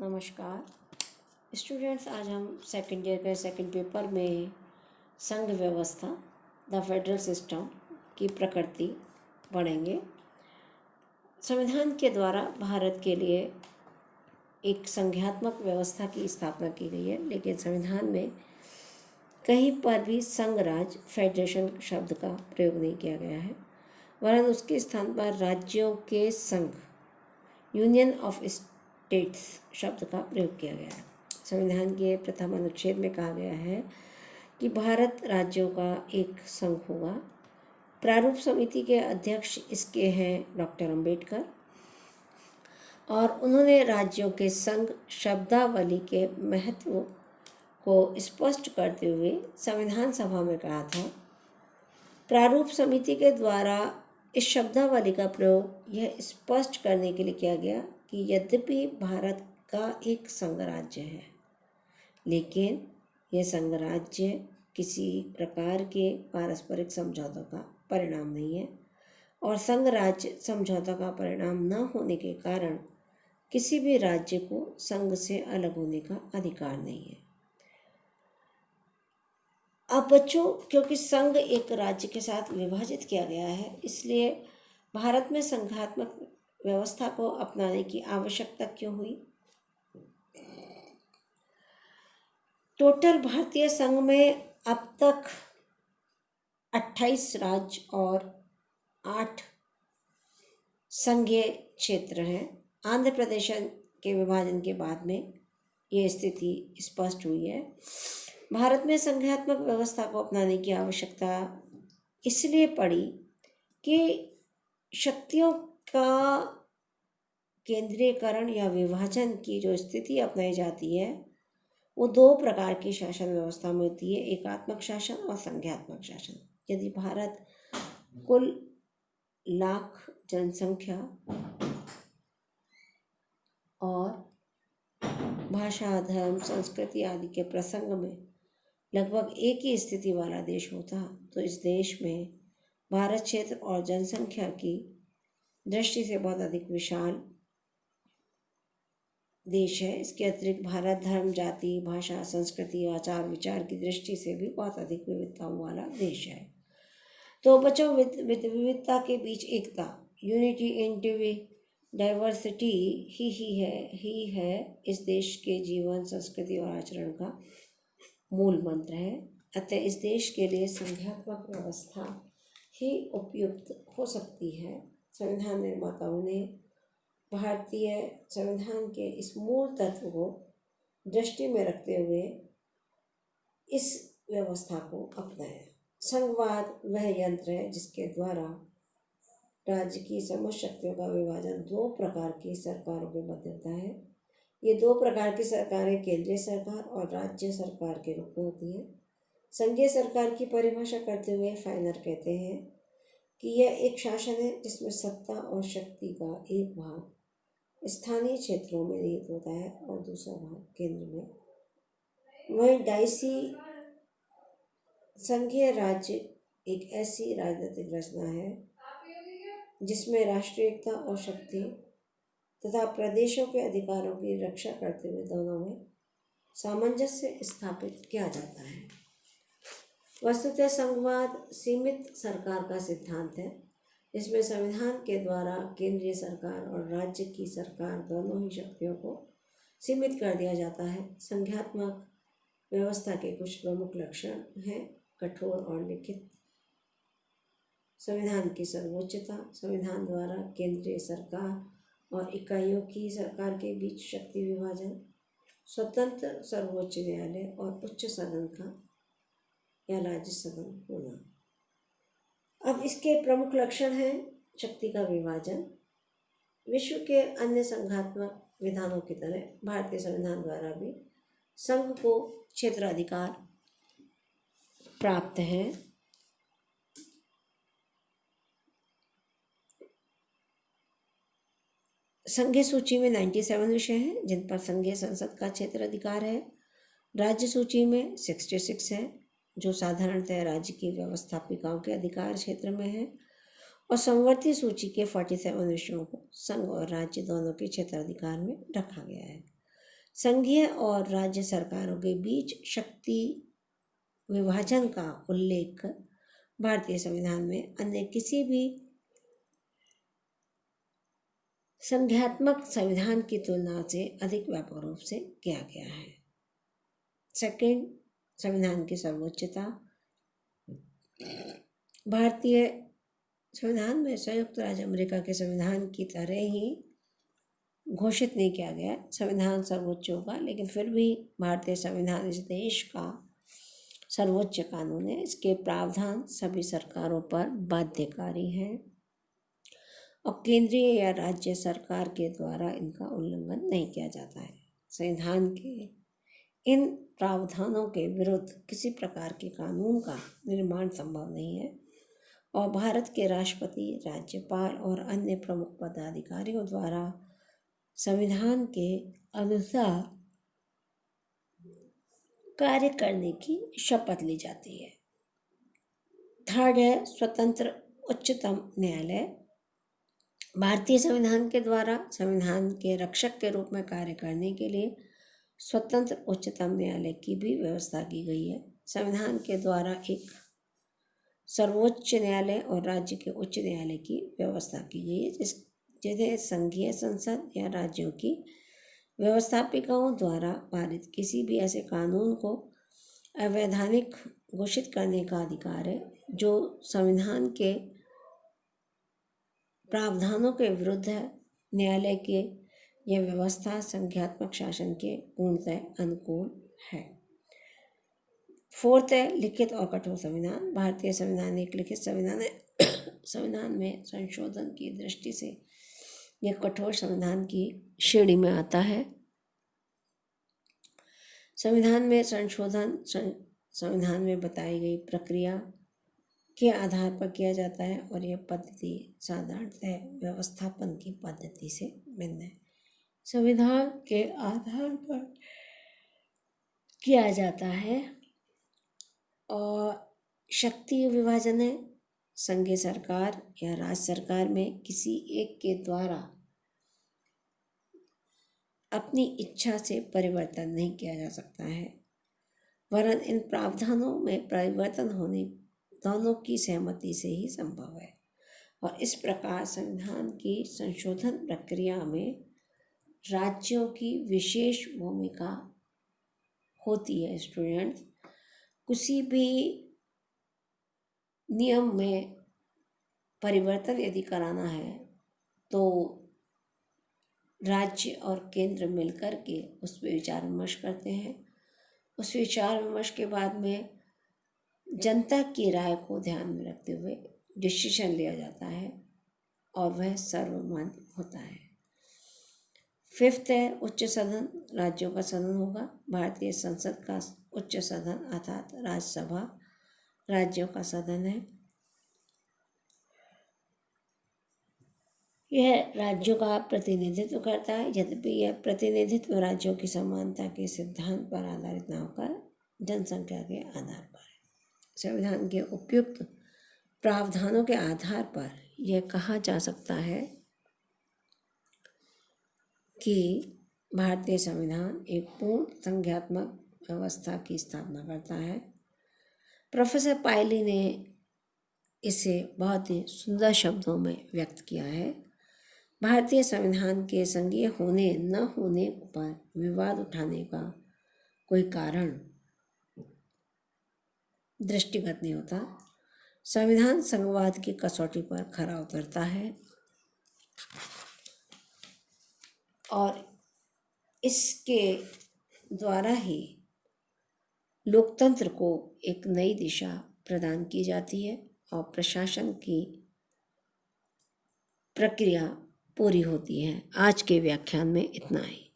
नमस्कार स्टूडेंट्स, आज हम सेकेंड ईयर के सेकेंड पेपर में संघ व्यवस्था द फेडरल सिस्टम की प्रकृति पढ़ेंगे। संविधान के द्वारा भारत के लिए एक संघात्मक व्यवस्था की स्थापना की गई है, लेकिन संविधान में कहीं पर भी संघ राज्य फेडरेशन शब्द का प्रयोग नहीं किया गया है, वरन उसके स्थान पर राज्यों के संघ यूनियन ऑफ स्टेट्स शब्द का प्रयोग किया गया है। संविधान के प्रथम अनुच्छेद में कहा गया है कि भारत राज्यों का एक संघ होगा। प्रारूप समिति के अध्यक्ष इसके हैं डॉक्टर अंबेडकर, और उन्होंने राज्यों के संघ शब्दावली के महत्व को स्पष्ट करते हुए संविधान सभा में कहा था। प्रारूप समिति के द्वारा इस शब्दावली का प्रयोग यह स्पष्ट करने के लिए किया गया कि यद्यपि भारत का एक संघ राज्य है, लेकिन यह संघ राज्य किसी प्रकार के पारस्परिक समझौतों का परिणाम नहीं है, और संघ राज्य समझौता का परिणाम न होने के कारण किसी भी राज्य को संघ से अलग होने का अधिकार नहीं है। अब बच्चों, क्योंकि संघ एक राज्य के साथ विभाजित किया गया है, इसलिए भारत में संघात्मक व्यवस्था को अपनाने की आवश्यकता क्यों हुई? टोटल भारतीय संघ में अब तक 28 राज्य और 8 संघीय क्षेत्र हैं। आंध्र प्रदेश के विभाजन के बाद में ये स्थिति स्पष्ट हुई है। भारत में संघात्मक व्यवस्था को अपनाने की आवश्यकता इसलिए पड़ी कि शक्तियों का केंद्रीयकरण या विभाजन की जो स्थिति अपनाई जाती है वो 2 प्रकार की शासन व्यवस्था में होती है, एकात्मक शासन और संघात्मक शासन। यदि भारत कुल लाख जनसंख्या और भाषा, धर्म, संस्कृति आदि के प्रसंग में लगभग एक ही स्थिति वाला देश होता, तो इस देश में भारत क्षेत्र और जनसंख्या की दृष्टि से बहुत अधिक विशाल देश है। इसके अतिरिक्त भारत धर्म, जाति, भाषा, संस्कृति, आचार विचार की दृष्टि से भी बहुत अधिक विविधताओं वाला देश है। तो बच्चों, विविधता के बीच एकता, यूनिटी इन डाइवर्सिटी ही है इस देश के जीवन, संस्कृति और आचरण का मूल मंत्र है। अतः इस देश के लिए संघात्मक व्यवस्था ही उपयुक्त हो सकती है। संविधान निर्माताओं ने भारतीय संविधान के इस मूल तत्व को दृष्टि में रखते हुए इस व्यवस्था को अपनाया। संघवाद वह यंत्र है जिसके द्वारा राज्य की समस्त शक्तियों का विभाजन 2 प्रकार की सरकारों के मध्य होता है। ये 2 प्रकार की सरकारें केंद्रीय सरकार और राज्य सरकार के रूप में होती है। संघीय सरकार की परिभाषा करते हुए फाइनर कहते हैं कि यह एक शासन है जिसमें सत्ता और शक्ति का एक भाग स्थानीय क्षेत्रों में निहित होता है और दूसरा भाग केंद्र में। वहीं डाइसी संघीय राज्य एक ऐसी राजनीतिक रचना है जिसमें राष्ट्रीय एकता और शक्ति तथा प्रदेशों के अधिकारों की रक्षा करते हुए दोनों में सामंजस्य स्थापित किया जाता है। वस्तुतः संघवाद सीमित सरकार का सिद्धांत है, जिसमें संविधान के द्वारा केंद्रीय सरकार और राज्य की सरकार दोनों ही शक्तियों को सीमित कर दिया जाता है। संघात्मक व्यवस्था के कुछ प्रमुख लक्षण हैं: कठोर और लिखित संविधान की सर्वोच्चता, संविधान द्वारा केंद्रीय सरकार और इकाइयों की सरकार के बीच शक्ति विभाजन, स्वतंत्र सर्वोच्च न्यायालय और उच्च सदन का या राज्य सदन होना। अब इसके प्रमुख लक्षण हैं: शक्ति का विभाजन। विश्व के अन्य संघात्मक विधानों की तरह भारतीय संविधान द्वारा भी संघ को क्षेत्राधिकार प्राप्त है। संघीय सूची में 97 विषय हैं जिन पर संघीय संसद का क्षेत्राधिकार है। राज्य सूची में 66 है जो साधारणतः राज्य की व्यवस्थापिकाओं के अधिकार क्षेत्र में है, और संवर्ती सूची के 47 विषयों को संघ और राज्य दोनों के क्षेत्राधिकार में रखा गया है। संघीय और राज्य सरकारों के बीच शक्ति विभाजन का उल्लेख भारतीय संविधान में अन्य किसी भी संघात्मक संविधान की तुलना से अधिक व्यापक रूप से किया गया है। सेकंड, संविधान की सर्वोच्चता। भारतीय संविधान में संयुक्त राज्य अमेरिका के संविधान की तरह ही घोषित नहीं किया गया संविधान सर्वोच्च होगा, लेकिन फिर भी भारतीय संविधान इस देश का सर्वोच्च कानून है। इसके प्रावधान सभी सरकारों पर बाध्यकारी हैं और केंद्रीय या राज्य सरकार के द्वारा इनका उल्लंघन नहीं किया जाता है। संविधान के इन प्रावधानों के विरुद्ध किसी प्रकार के कानून का निर्माण संभव नहीं है और भारत के राष्ट्रपति, राज्यपाल और अन्य प्रमुख पदाधिकारियों द्वारा संविधान के अनुसार कार्य करने की शपथ ली जाती है। थर्ड है स्वतंत्र उच्चतम न्यायालय। भारतीय संविधान के द्वारा संविधान के रक्षक के रूप में कार्य करने के लिए स्वतंत्र उच्चतम न्यायालय की भी व्यवस्था की गई है। संविधान के द्वारा एक सर्वोच्च न्यायालय और राज्य के उच्च न्यायालय की व्यवस्था की गई है, जिन्हें संघीय संसद या राज्यों की व्यवस्थापिकाओं द्वारा पारित किसी भी ऐसे कानून को अवैधानिक घोषित करने का अधिकार है जो संविधान के प्रावधानों के विरुद्ध है। न्यायालय के यह व्यवस्था संघात्मक शासन के पूर्णतः अनुकूल है। फोर्थ है लिखित और कठोर संविधान। भारतीय संविधान एक लिखित संविधान है। संविधान में संशोधन की दृष्टि से यह कठोर संविधान की श्रेणी में आता है। संविधान में संशोधन संविधान में बताई गई प्रक्रिया के आधार पर किया जाता है और यह पद्धति साधारणतः व्यवस्थापन की पद्धति से भिन्न है। संविधान के आधार पर किया जाता है और शक्ति विभाजन है। संघीय सरकार या राज्य सरकार में किसी एक के द्वारा अपनी इच्छा से परिवर्तन नहीं किया जा सकता है, वरन इन प्रावधानों में परिवर्तन होने दोनों की सहमति से ही संभव है और इस प्रकार संविधान की संशोधन प्रक्रिया में राज्यों की विशेष भूमिका होती है। स्टूडेंट, किसी भी नियम में परिवर्तन यदि कराना है तो राज्य और केंद्र मिलकर के उस पर विचार विमर्श करते हैं। उस विचार विमर्श के बाद में जनता की राय को ध्यान में रखते हुए डिसीजन लिया जाता है और वह सर्वमान्य होता है। फिफ्थ है उच्च सदन। राज्यों का सदन होगा। भारतीय संसद का उच्च सदन अर्थात राज्यसभा राज्यों का सदन है। यह राज्यों का प्रतिनिधित्व करता है, यद्यपि यह प्रतिनिधित्व राज्यों की समानता के सिद्धांत पर आधारित न होकर जनसंख्या के आधार पर है। संविधान के उपयुक्त प्रावधानों के आधार पर यह कहा जा सकता है कि भारतीय संविधान एक पूर्ण संघात्मक व्यवस्था की स्थापना करता है। प्रोफेसर पायली ने इसे बहुत ही सुंदर शब्दों में व्यक्त किया है। भारतीय संविधान के संघीय होने न होने पर विवाद उठाने का कोई कारण दृष्टिगत नहीं होता। संविधान संघवाद की कसौटी पर खरा उतरता है और इसके द्वारा ही लोकतंत्र को एक नई दिशा प्रदान की जाती है और प्रशासन की प्रक्रिया पूरी होती है। आज के व्याख्यान में इतना ही।